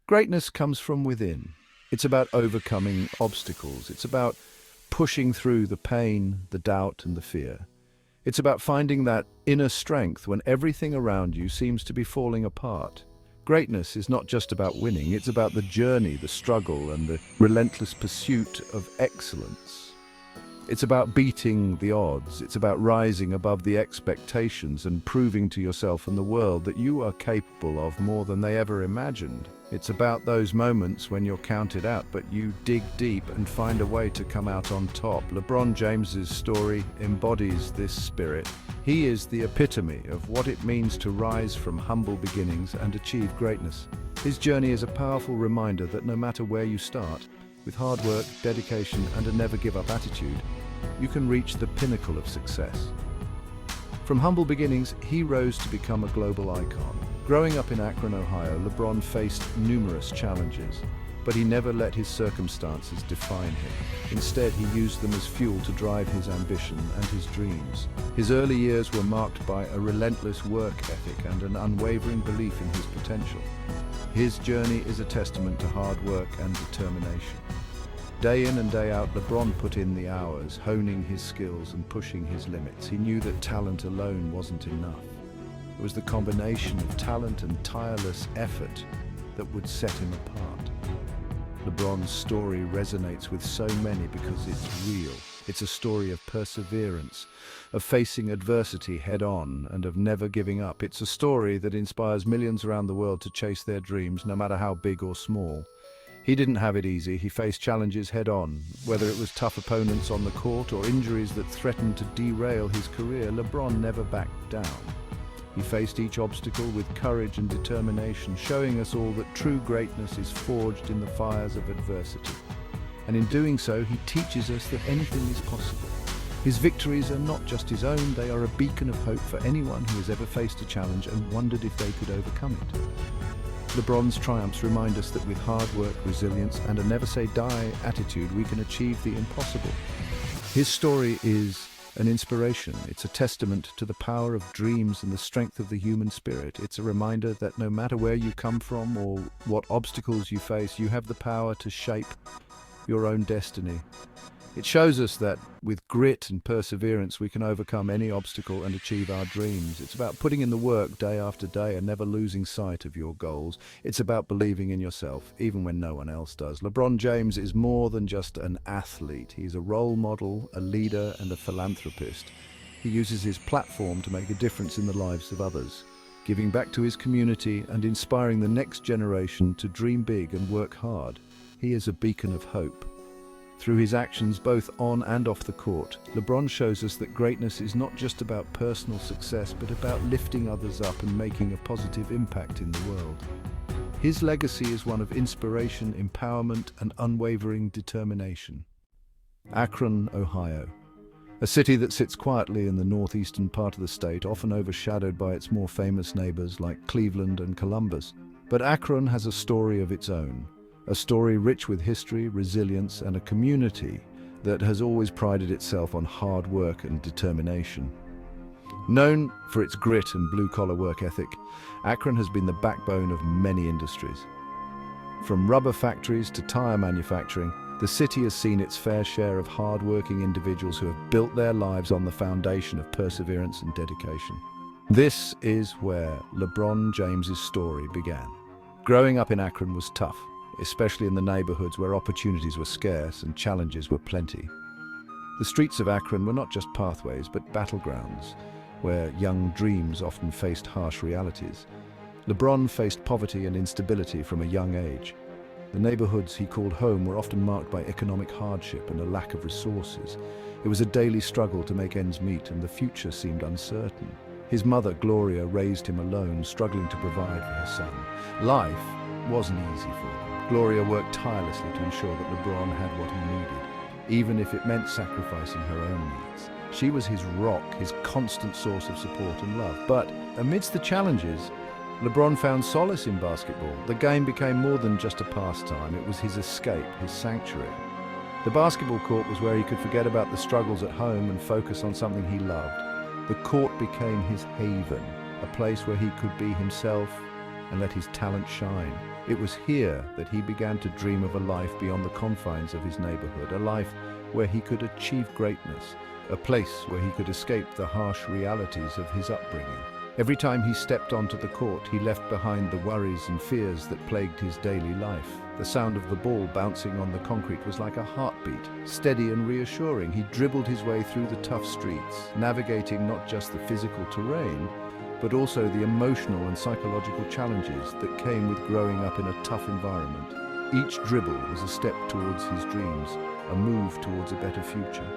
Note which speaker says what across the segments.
Speaker 1: Greatness comes from within. It's about overcoming obstacles. It's about pushing through the pain, the doubt, and the fear. It's about finding that inner strength when everything around you seems to be falling apart. Greatness is not just about winning, it's about the journey, the struggle, and the relentless pursuit of excellence. It's about beating the odds. It's about rising above the expectations and proving to yourself and the world that you are capable of more than they ever imagined. It's about those moments when you're counted out, but you dig deep and find a way to come out on top. LeBron James's story embodies this spirit. He is the epitome of what it means to rise from humble beginnings and achieve greatness. His journey is a powerful reminder that no matter where you start, with hard work, dedication, and a never-give-up attitude, you can reach the pinnacle of success. From humble beginnings, he rose to become a global icon. Growing up in Akron, Ohio, LeBron faced numerous challenges, but he never let his circumstances define him. Instead, he used them as fuel to drive his ambition and his dreams. His early years were marked by a relentless work ethic and an unwavering belief in his potential. His journey is a testament to hard work and determination. Day in and day out, LeBron put in the hours, honing his skills and pushing his limits. He knew that talent alone wasn't enough. It was the combination of talent and tireless effort that would set him apart. LeBron's story resonates with so many because it's real. It's a story of perseverance, of facing adversity head-on, and of never giving up. It's a story that inspires millions around the world to chase their dreams, no matter how big or small. He didn't have it easy. He faced challenges head-on. Whether it was tough opponents on the court or injuries that threatened to derail his career, LeBron never backed down. He faced each obstacle with courage and determination, showing us all that true greatness is forged in the fires of adversity. And in doing so, he teaches us that anything is possible. His victories are not just his own, they are a beacon of hope for anyone who has ever faced a challenge and wondered if they could overcome it. LeBron's triumphs remind us that with hard work, resilience, and a never-say-die attitude, we can achieve the impossible. His story is an inspiration. It's a testament to the power of dreams and the strength of the human spirit. It's a reminder that no matter where you come from or what obstacles you face, you have the power to shape your own destiny. It shows us that with grit and perseverance, we can overcome any obstacle and achieve our dreams. It's about putting in the work day after day and never losing sight of your goals. It's about believing in yourself, even when no one else does. LeBron James is more than just an athlete. He's a role model, a leader, and a philanthropist. He uses his platform to make a difference in the lives of others, giving back to his community and inspiring the next generation to dream big and work hard. He is a beacon of hope. Through his actions both on and off the court, LeBron shows us that greatness is not just about personal success, but about lifting others up and making a positive impact in the world. His legacy is one of inspiration, empowerment, and unwavering determination. Akron, Ohio, a city that sits quietly in the northeastern part of the state, often overshadowed by its more famous neighbors like Cleveland and Columbus. But Akron has a story of its own. A story rich with history, resilience, and a community that has always prided itself on hard work and determination. Known for its grit and blue-collar work ethic, Akron has been the backbone of many industries. From rubber factories to tire manufacturing, the city has seen its fair share of hard-working individuals who have built their lives on the foundation of perseverance and dedication. This is where LeBron James's story began. Growing up in Akron was tough, especially in the neighborhoods where opportunities were scarce and challenges were plenty. The streets of Akron were not just pathways, but battlegrounds, where young dreams often faced harsh realities. LeBron faced poverty and instability from a young age. The neighborhoods he called home were often marked by economic hardship and a lack of resources. It was a daily struggle to make ends meet, and the future seemed uncertain. His mother, Gloria, raised him alone, struggling to provide for her son. Life wasn't easy for them. Gloria worked tirelessly to ensure that LeBron had what he needed, even if it meant sacrificing her own needs. She was his rock, his constant source of support and love. But amidst the challenges, LeBron found solace in basketball. The game became more than just a pastime. It was his escape, his sanctuary. The basketball court was where he could forget about the struggles at home and focus on something he loved. The court became his haven, a place where he could be himself and let his talent shine. It was here that he began to dream of a life beyond the confines of his neighborhood, a life where he could achieve greatness, a place where he could escape the harsh realities of his upbringing. Every time he stepped onto the court, he left behind the worries and fears that plagued his daily life. The sound of the ball bouncing on the concrete was like a heartbeat, steady and reassuring. He dribbled his way through the tough streets, navigating not just the physical terrain, but also the emotional and psychological challenges that came with growing up in a tough environment. Each dribble was a step towards his dreams, a move towards a better future.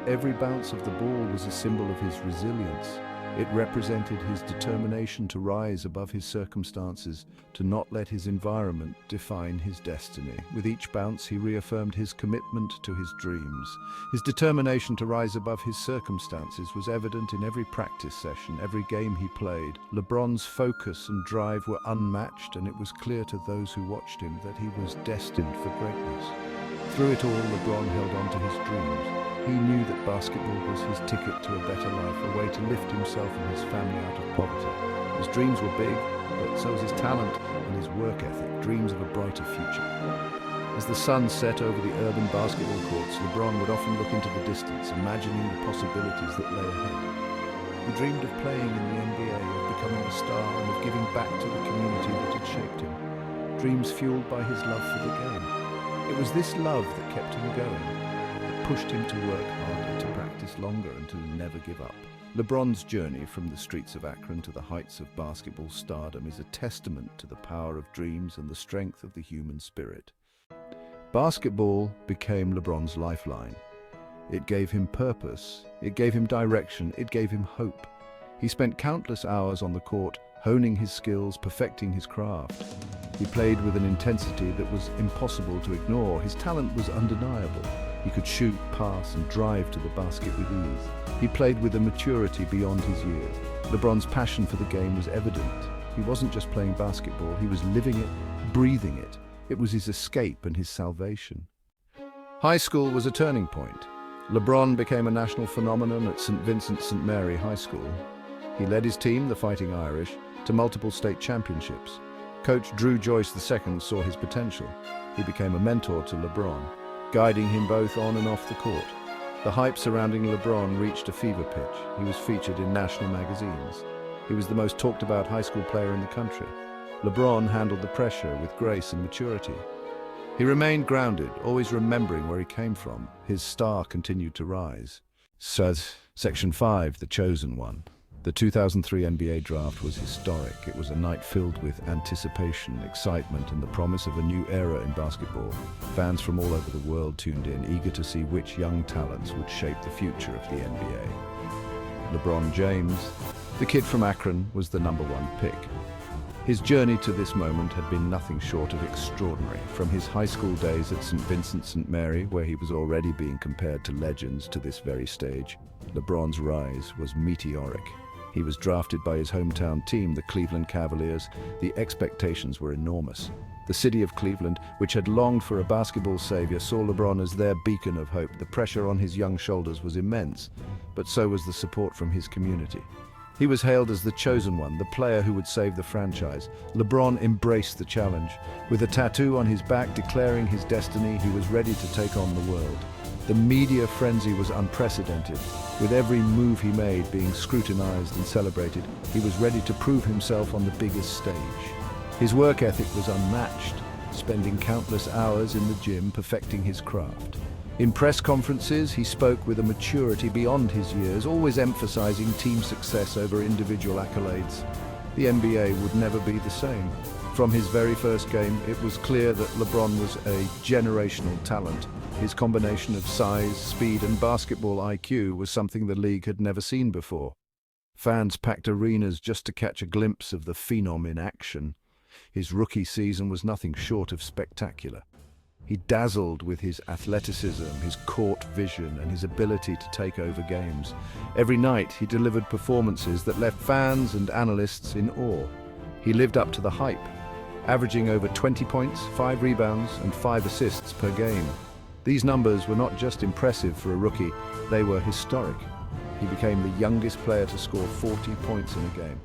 Speaker 1: Every bounce of the ball was a symbol of his resilience. It represented his determination to rise above his circumstances, to not let his environment define his destiny. With each bounce, he reaffirmed his commitment to his dreams. His determination to rise above his circumstances was evident in every practice session, every game he played. LeBron's focus and drive were unmatched, and it was clear to those who watched him that he was destined for greatness. Through it all, LeBron held on to his dreams. He knew that basketball was his ticket to a better life, a way to lift himself and his family out of poverty. His dreams were big, but so was his talent and his work ethic, dreams of a brighter future. As the sun set over the urban basketball courts, LeBron would often look into the distance, imagining the possibilities that lay ahead. He dreamed of playing in the NBA, of becoming a star, and of giving back to the community that had shaped him. Dreams fueled by his love for the game. It was this love that kept him going, pushed him to work harder, to practice longer, and to never give up. LeBron's journey from the streets of Akron to the heights of basketball stardom is a testament to the power of dreams and the strength of the human spirit. Basketball became LeBron's lifeline. It gave him purpose, it gave him direction, it gave him hope. He spent countless hours on the court, honing his skills, perfecting his craft. He played with an intensity that was impossible to ignore. His talent was undeniable. He could shoot, pass, and drive to the basket with ease. He played with a maturity beyond his years. LeBron's passion for the game was evident. He wasn't just playing basketball, he was living it, breathing it. It was his escape and his salvation. High school was a turning point. LeBron became a national phenomenon at St. Vincent St. Mary High School. He led his team, the Fighting Irish, to multiple state championships. Coach Drew Joyce II saw his potential. He became a mentor to LeBron, guiding him both on and off the court. The hype surrounding LeBron reached a fever pitch. He was featured in national magazines. He was the most talked about high school player in the country. LeBron handled the pressure with grace and maturity. He remained grounded, always remembering where he came from. His star continued to rise. Section 5, The Chosen One. The 2003 NBA draft was historic. It was a night filled with anticipation, excitement, and the promise of a new era in basketball. Fans from all over the world tuned in, eager to see which young talents would shape the future of the NBA. LeBron James, the kid from Akron, was the #1 pick. His journey to this moment had been nothing short of extraordinary. From his high school days at St. Vincent St. Mary, where he was already being compared to legends, to this very stage, LeBron's rise was meteoric. He was drafted by his hometown team, the Cleveland Cavaliers. The expectations were enormous. The city of Cleveland, which had longed for a basketball savior, saw LeBron as their beacon of hope. The pressure on his young shoulders was immense, but so was the support from his community. He was hailed as the chosen one, the player who would save the franchise. LeBron embraced the challenge. With a tattoo on his back declaring his destiny, he was ready to take on the world. The media frenzy was unprecedented. With every move he made being scrutinized and celebrated, he was ready to prove himself on the biggest stage. His work ethic was unmatched, spending countless hours in the gym perfecting his craft. In press conferences, he spoke with a maturity beyond his years, always emphasizing team success over individual accolades. The NBA would never be the same. From his very first game, it was clear that LeBron was a generational talent. His combination of size, speed, and basketball IQ was something the league had never seen before. Fans packed arenas just to catch a glimpse of the phenom in action. His rookie season was nothing short of spectacular. He dazzled with his athleticism, his court vision, and his ability to take over games. Every night, he delivered performances that left fans and analysts in awe. He lived up to the hype, averaging over 20 points, 5 rebounds, and 5 assists per game. These numbers were not just impressive for a rookie, they were historic. He became the youngest player to score 40 points in a game,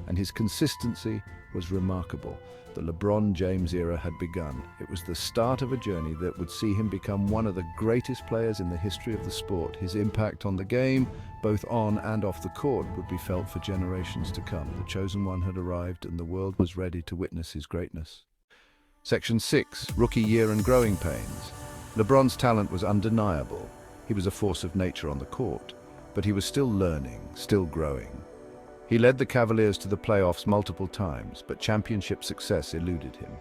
Speaker 1: and his consistency was remarkable. The LeBron James era had begun. It was the start of a journey that would see him become one of the greatest players in the history of the sport. His impact on the game, both on and off the court, would be felt for generations to come. The chosen one had arrived, and the world was ready to witness his greatness. Section 6. Rookie year and growing pains. LeBron's talent was undeniable. He was a force of nature on the court, but he was still learning, still growing. He led the Cavaliers to the playoffs multiple times, but championship success eluded him.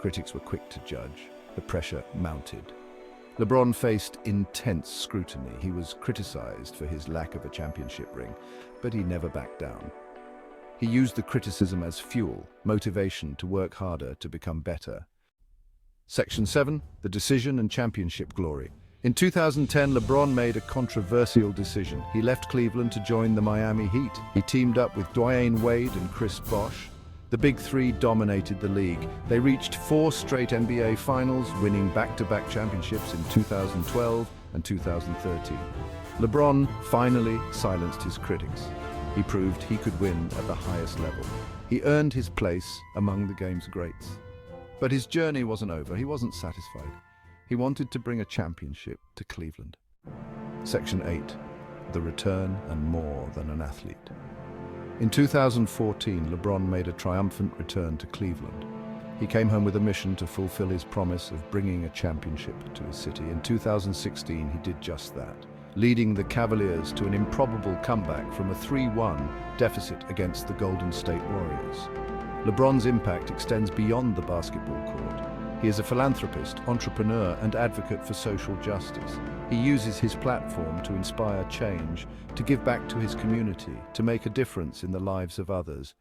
Speaker 1: Critics were quick to judge. The pressure mounted. LeBron faced intense scrutiny. He was criticized for his lack of a championship ring, but he never backed down. He used the criticism as fuel, motivation to work harder, to become better. Section 7. The decision and championship glory. In 2010, LeBron made a controversial decision. He left Cleveland to join the Miami Heat. He teamed up with Dwyane Wade and Chris Bosh. The Big Three dominated the league. They reached 4 straight NBA Finals, winning back-to-back championships in 2012 and 2013. LeBron finally silenced his critics. He proved he could win at the highest level. He earned his place among the game's greats. But his journey wasn't over. He wasn't satisfied. He wanted to bring a championship to Cleveland. Section 8. The return and more than an athlete. In 2014, LeBron made a triumphant return to Cleveland. He came home with a mission to fulfill his promise of bringing a championship to his city. In 2016, he did just that, leading the Cavaliers to an improbable comeback from a 3-1 deficit against the Golden State Warriors. LeBron's impact extends beyond the basketball court. He is a philanthropist, entrepreneur, and advocate for social justice. He uses his platform to inspire change, to give back to his community, to make a difference in the lives of others.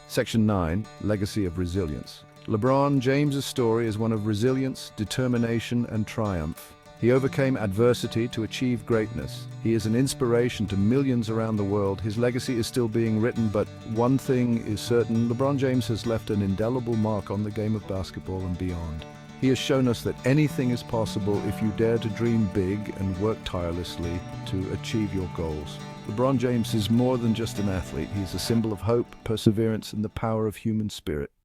Speaker 1: Section 9. Legacy of resilience. LeBron James's story is one of resilience, determination, and triumph. He overcame adversity to achieve greatness. He is an inspiration to millions around the world. His legacy is still being written, but one thing is certain: LeBron James has left an indelible mark on the game of basketball and beyond. He has shown us that anything is possible if you dare to dream big and work tirelessly to achieve your goals. LeBron James is more than just an athlete. He is a symbol of hope, perseverance, and the power of human spirit.